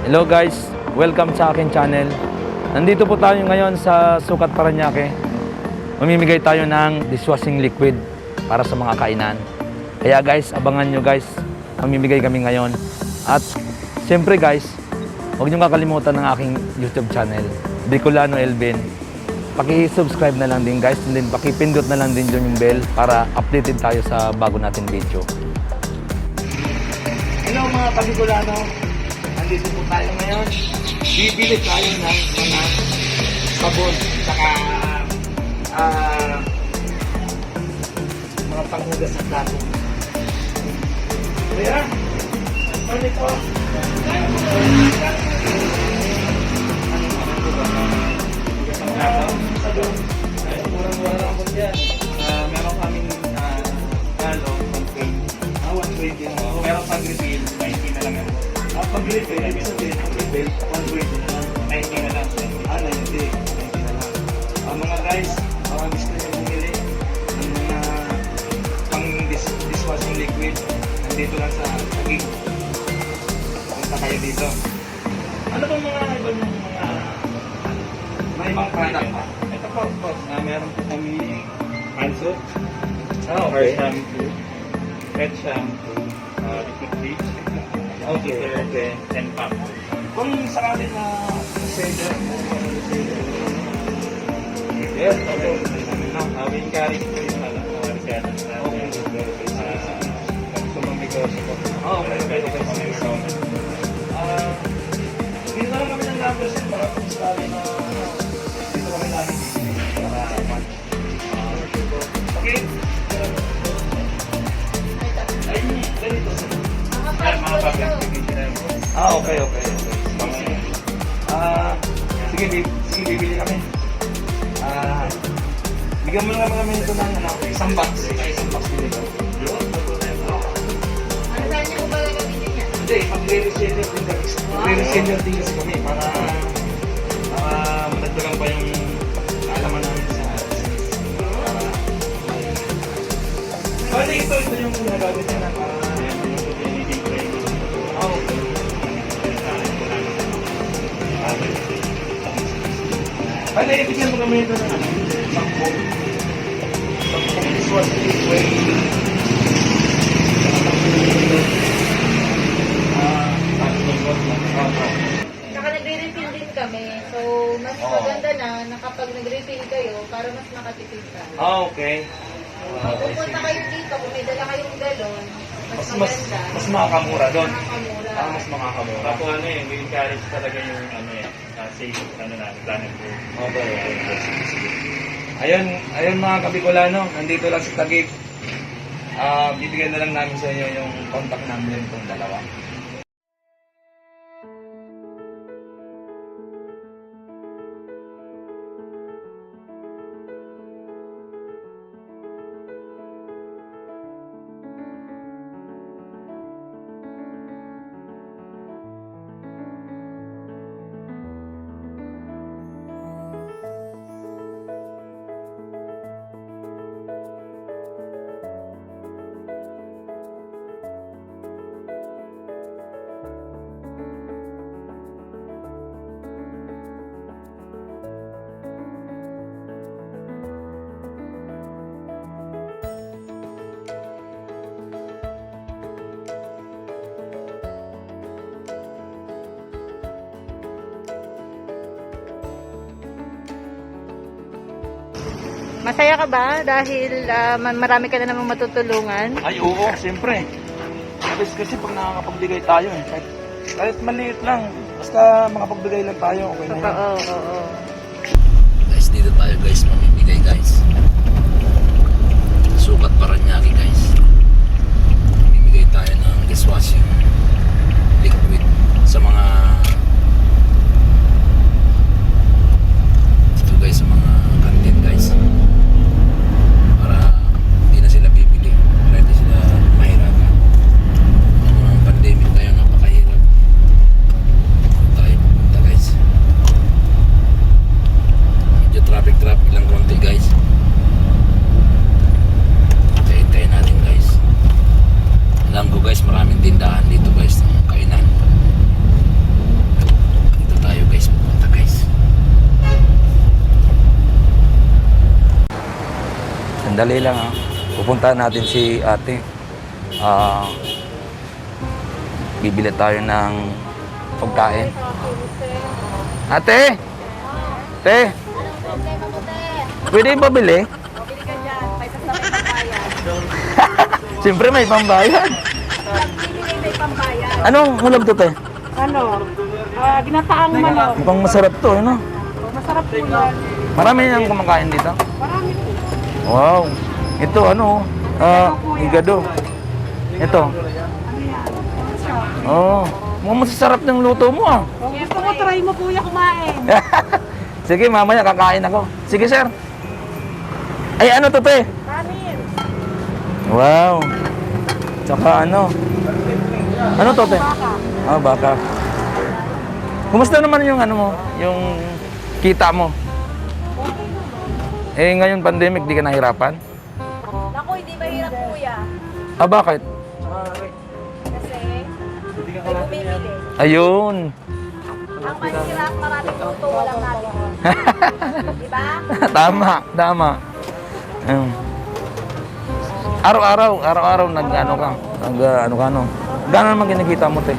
Hello guys, welcome sa akin channel. Nandito po tayo ngayon sa Sukat Parañaque. Mamimigay tayo ng dishwashing liquid para sa mga kainan. Kaya guys, abangan nyo guys, mamimigay kami ngayon. At siyempre guys, huwag nyo kakalimutan ng aking YouTube channel, Bicolano Elvin. Paki-subscribe na lang din guys, and then paki-pindot na lang din dyan yung bell para updated tayo sa bago natin video. Hello mga Bicolano, nandito po tayo ngayon. Bibili tayo ng mga sabon, saka mga panghugas sa plato. Kaya, ano ito? Murang-mura lang po dyan. Meron kaming galo, 120. Meron pang refill, 90 na lang yan. Pag-refill, ibig sabihin, pag-refill, 120 na lang. 90 na lang. 90 na lang. Mga guys, gusto nyo bumili ng mga pang dishwashing liquid. Nandito lang sa Taguig. Punta kayo dito. Ano bang mga ibang mga may mga product pa? Ito po, meron po kami handsoap, hair shampoo, head shampoo, liquid bleach, detergent, and pump. Kung sakali na seller mo, yes, okay. We encourage po yung mga sellers natin. Kung mamigos po. Pwede po kami isang. Hindi na lang kami ng numbers para kung sakali na dito kami namin para okay. Ay, ganito. Mga pag-application. Okay. Sige, bibili kami. Bigyan mo lang kami ito ng isang box. Isang box dito. Ano saan niyo ba gagamitin yan? Hindi, mag-reseller din kami. Mag-reseller din kasi kami para managdagan pa yung kaalaman namin sa Bale, ito yung ginagamit niya na para Bale, ibigyan mo kami ito ng sampung dishwashing liquid. Saka nagre-refill din kami. So, mas maganda na kapag nag-refill kayo para mas makatipid ka. Okay. Kung punta kayo dito, kung may dala kayong galon, mas maganda. Mas makakamura doon. Makakamura. Mas makakamura. Ako we encourage talaga yung safe natin, planet po. Okay. Ayun mga Kabicolano, nandito lang sa Taguig. Bibigyan na lang namin sa inyo yung contact number itong dalawa. Masaya ka ba dahil marami ka na namang matutulungan? Ay oo, siyempre. Kasi pag nakakapagbigay tayo kahit maliit lang, basta makapagbigay lang tayo, okay na yan. Oo. Guys, dito tayo guys, mamimigay guys. Sukat Parañaque guys. Mamimigay tayo ng dishwashing liquid sa mga ito guys, sa mga kantin guys. Para hindi na sila bibili, para hindi sila mahirapan. Ang pandemic na yun, napakahirap. Tayo pupunta guys. Sandali lang ha. Pupuntahan natin si ate. Bibili tayo ng pagkain. Ate! Te! Problema mo, te. Pwede pabili? Pabili ka dyan. May sasabay pambayad. Siyempre may pambayad. Pag-ibigay may pambayad. Anong ulam to, te? Ano? Ginataang manok. Mukhang masarap to, ano? Masarap po yan. Marami nang kumakain dito. Marami po. Wow. Ito, ano? Higado. Ito. Ano yan? Oh. Mukhang masasarap ng luto mo, ah. Kung gusto mo, try mo kuya kumain. Sige, mamaya kakain ako. Sige, sir. Ay, ano to, te? Kanin. Wow. Tsaka ano? Ano to, te? Baka. Ah, baka. Kumusta naman yung ano mo? Yung kita mo? Eh, ngayon pandemic, di ka nahirapan? Naku, hindi mahirap kuya. Ah, bakit? Kasi may bumibili. Ayun. Ang mahirap, maraming luto, walang natin. Diba? Tama. Araw-araw nag-ano ka? Nag-ano ka, no? Gano'n naman kinikita mo, te?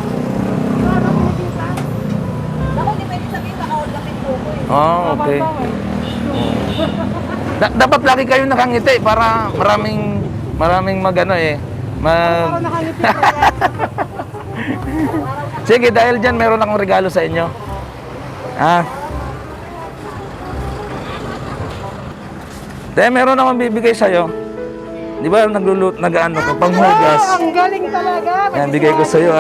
Naku, hindi pwede sabihin baka huwag kapit buko eh. Oh, okay. Dapat lagi kayo nakangiti para maraming magano eh. Parang nakangiti ko yan. Sige, dahil dyan, meron akong regalo sa inyo. Dahil meron akong bibigay sa'yo. Di ba, nag-ano ka, panghugas. Ang galing talaga. Yan, bigay ko sa'yo,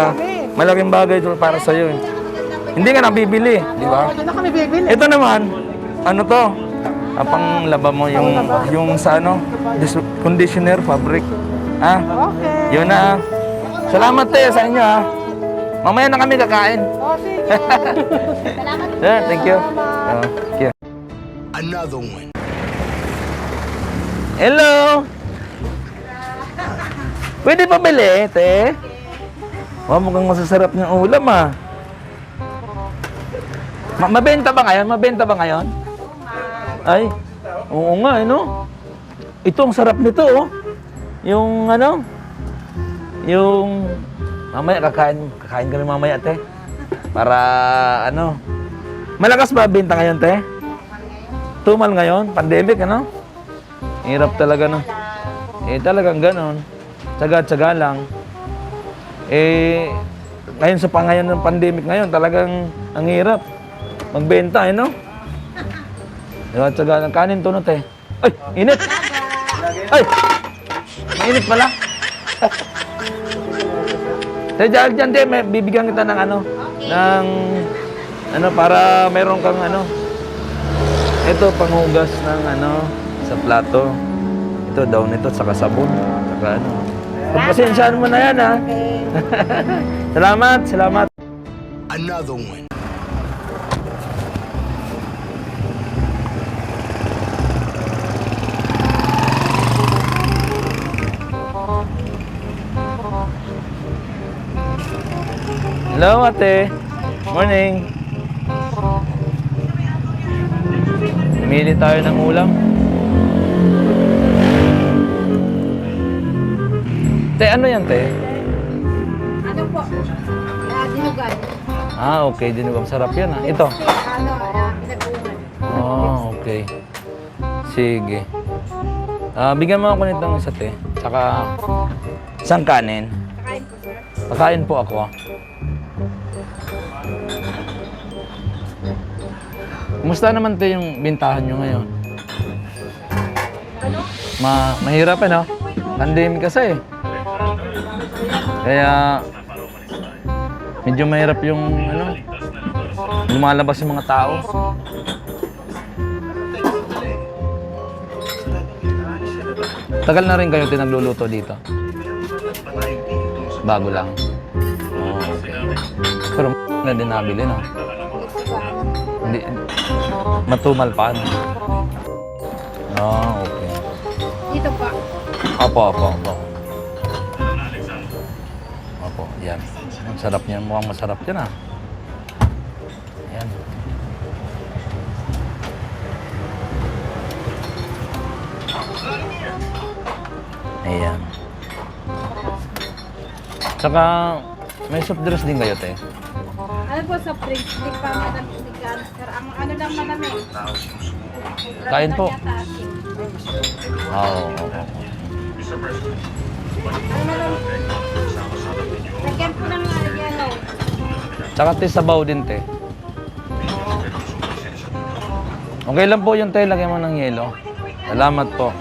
Malaking bagay ito para sa'yo. Hindi ka nabibili, di ba? Ano kami bibili? Ito naman, ano to? Panglaba mo yung sa ano, conditioner fabric. Okay. Yun na. Salamat tayo sa inyo, Mamaya na kami kakain. O, sige. Salamat. Yeah, thank you. Thank you. Another one. Hello! Pwede pa bili, te? Wow, mukhang masasarap ng ulam, Mabenta ba ngayon? Ay, oo nga, no? Ito, ang sarap nito, Yung, yung... Mamaya, kakain kami mamaya, te. Para, Malakas ba benta ngayon, te? Tumal ngayon? Pandemic, Hirap talaga, no? Talagang ganon. Tsaga-tsaga lang. Ngayon sa pangayon ng pandemic ngayon, talagang ang hirap. Magbenta, no? Tsaga ng kanin to, no, te? Ay, init! Ay! Mainit pala. Te, dyan, te, bibigyan kita ng para meron kang ito, panghugas ng sa plato. Ito, daw nito, saka sabon. Saka pagpasensyaan mo na yan, Salamat. Another one. Hello, ate. Morning. Pumili tayo ng ulam. Te, ano yan, te? Ano po? Dinugan. Okay. Dinugang sarap yan, Ito. Pinag-uungan. Okay. Sige. Bigyan mo ako nitong isa, te. Tsaka, isang kanin. Kakain po, sir. Pakain po ako. Kumusta naman, te, yung bintahan nyo ngayon? Mahirap, Pandemic kasi, Kaya, medyo mahirap yung, lumalabas yung mga tao. Tagal na rin kayo nagluluto dito? Bago lang. Okay. Pero na din nabili, no? Hindi, matumal pa, okay. Dito pa. Opo. Opo, yan. Ang sarap niyan. Mukhang masarap yan, Yan. Ayan. Tsaka, may soft drinks din kayo, te. Ano po sa fridge? Hindi pa madam, hindi ka, sir. Ang ano lang malamig. Kain po. Yata, asin. Oo. Ano na lang? Lagyan po ng yellow. Tsaka, te, sabaw din, te. Okay lang po yung te, lagyan mo ng yelo. Salamat po.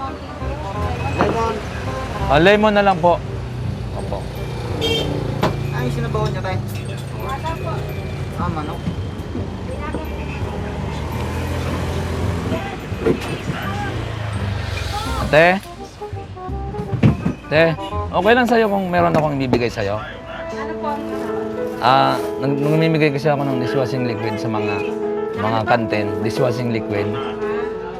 Lemon. Lemon na lang po. Opo. Ay, sinabawan niya tayo. Manok. Ate? Te, okay lang sa'yo kung meron akong ibibigay sa'yo? Ano po ang Namimigay kasi ako ng dishwashing liquid sa mga kantin. Dishwashing liquid.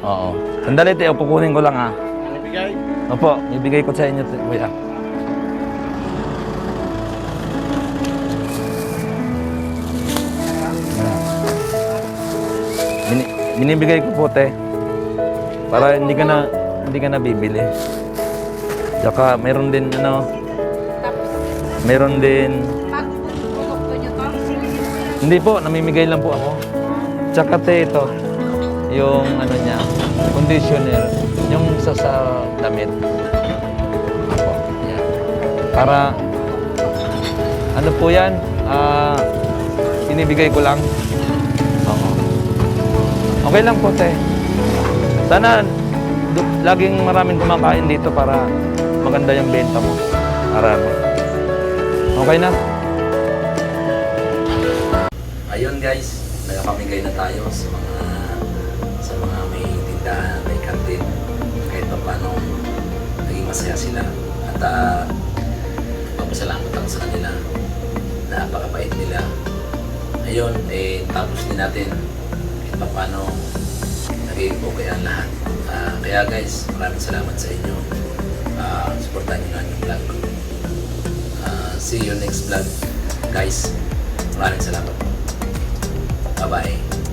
Oo. Sandali, te. Kukunin ko lang, ha. Nabigay? Opo, ibigay ko sa inyo, te, kuya. Binibigay ko po, te. Para hindi ka na bibili. Tsaka meron din meron din pagpupukok nyo to? hindi po, namimigay lang po ako. Tsaka te, ito yung niya, conditioner, yung sa damit. Opo, yan. Para ano po yan, binibigay ko lang. Oo. Okay lang po, te. Sana laging maraming kumakain dito para maganda yung benta mo. Marami. Okay na? Ayun guys, nagpamigay na tayo sa mga may tindahan, may kantin. Kahit pa paano naging masaya sila. At papasalamat ako sa kanila. Napakabait nila. Ayun, tapos din natin kahit pa paano naging okay ang lahat. Kaya guys, maraming salamat sa inyo. Supportan nyo lang yung vlog ko. See you next vlog. Guys, maraming salamat po. Bye-bye.